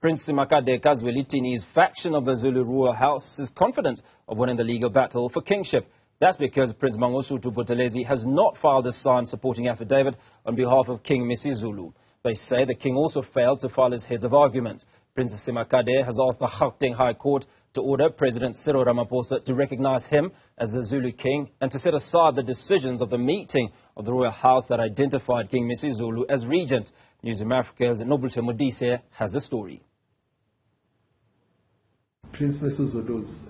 Prince Simakade KaZwelithini's faction of the Zulu royal house is confident of winning the legal battle for kingship. That's because Prince Mangosuthu Buthelezi has not filed a signed supporting affidavit on behalf of King Misuzulu. They say the king also failed to file his heads of argument. Prince Simakade has asked the Gauteng High Court to order President Cyril Ramaphosa to recognize him as the Zulu king and to set aside the decisions of the meeting of the royal house that identified King Misuzulu as regent. Newzroom Afrika's Nobuhle Modise has the story. Prince Misuzulu's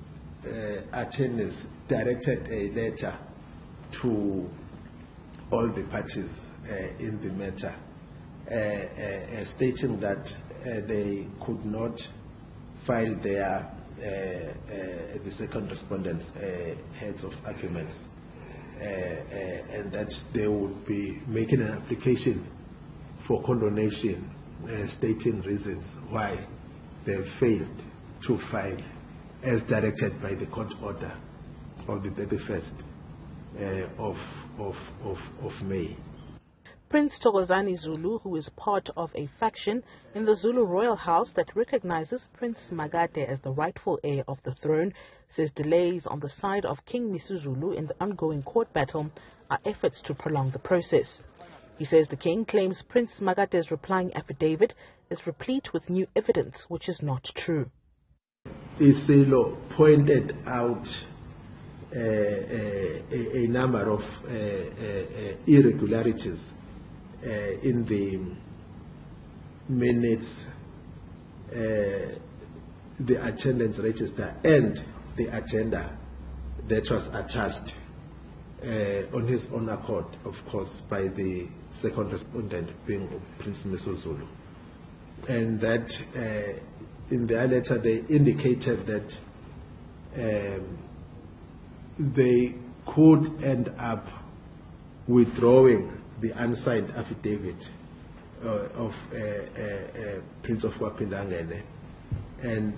attorneys directed a letter to all the parties in the matter stating that they could not file their the second respondent's heads of arguments and that they would be making an application for condonation stating reasons why they failed to file as directed by the court order of the 31st of May. Prince Zulu, who is part of a faction in the Zulu royal house that recognizes Prince Simakade as the rightful heir of the throne, says delays on the side of King Misuzulu in the ongoing court battle are efforts to prolong the process. He says the king claims Prince Simakade's replying affidavit is replete with new evidence, which is not true. Isilo pointed out a number of irregularities in the minutes, the attendance register and the agenda that was attached on his own accord, of course, by the second respondent being Prince Misuzulu. And that in their letter they indicated that they could end up withdrawing the unsigned affidavit of Prince of Wapindangene and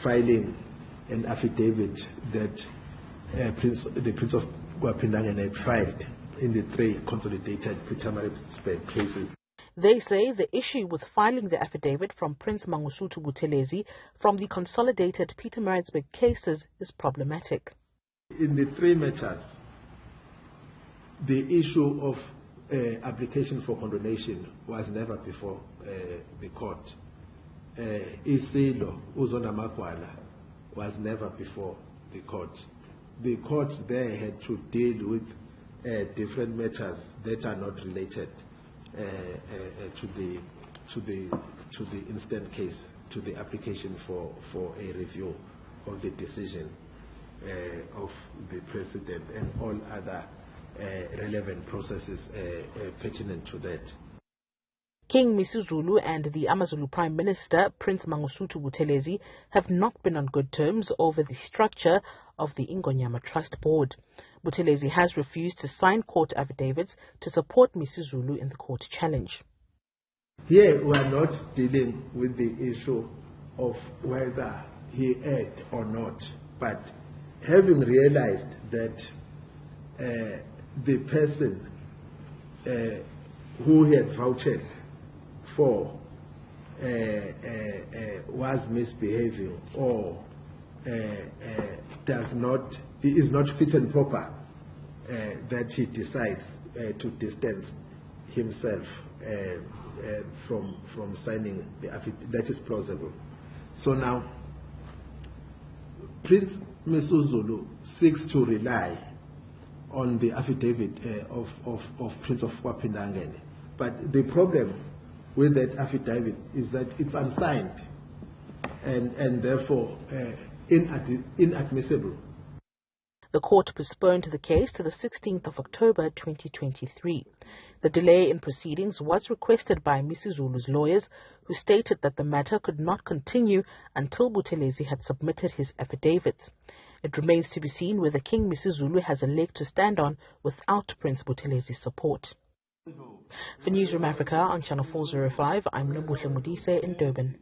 filing an affidavit that the Prince of Wapindangene filed in the 3 consolidated Pietermaritzburg cases. They say the issue with filing the affidavit from Prince Mangosuthu Buthelezi from the consolidated Pietermaritzburg cases is problematic. In the 3 matters, the issue of application for condonation was never before the court. Isilo Uzona Makwala was never before the court. The court there had to deal with different matters that are not related to the instant case, to the application for a review of the decision of the president and all other relevant processes pertinent to that. King Misuzulu and the Amazulu Prime Minister, Prince Mangosuthu Buthelezi, have not been on good terms over the structure of the Ingonyama Trust Board. Buthelezi has refused to sign court affidavits to support Misuzulu in the court challenge. Here we are not dealing with the issue of whether he erred or not, but having realized that the person who he had vouched for was misbehaving or is not fit and proper, that he decides to distance himself from signing the affidavit. That is plausible. So now Prince Misuzulu seeks to rely on the affidavit of Prince of Wapindangene. But the problem with that affidavit is that it's unsigned and therefore inadmissible. The court postponed the case to the 16th of October 2023. The delay in proceedings was requested by Misuzulu's lawyers, who stated that the matter could not continue until Buthelezi had submitted his affidavits. It remains to be seen whether King Misuzulu has a leg to stand on without Prince Buthelezi's support. For Newzroom Afrika on Channel 405, I'm Nobuhle Modise in Durban.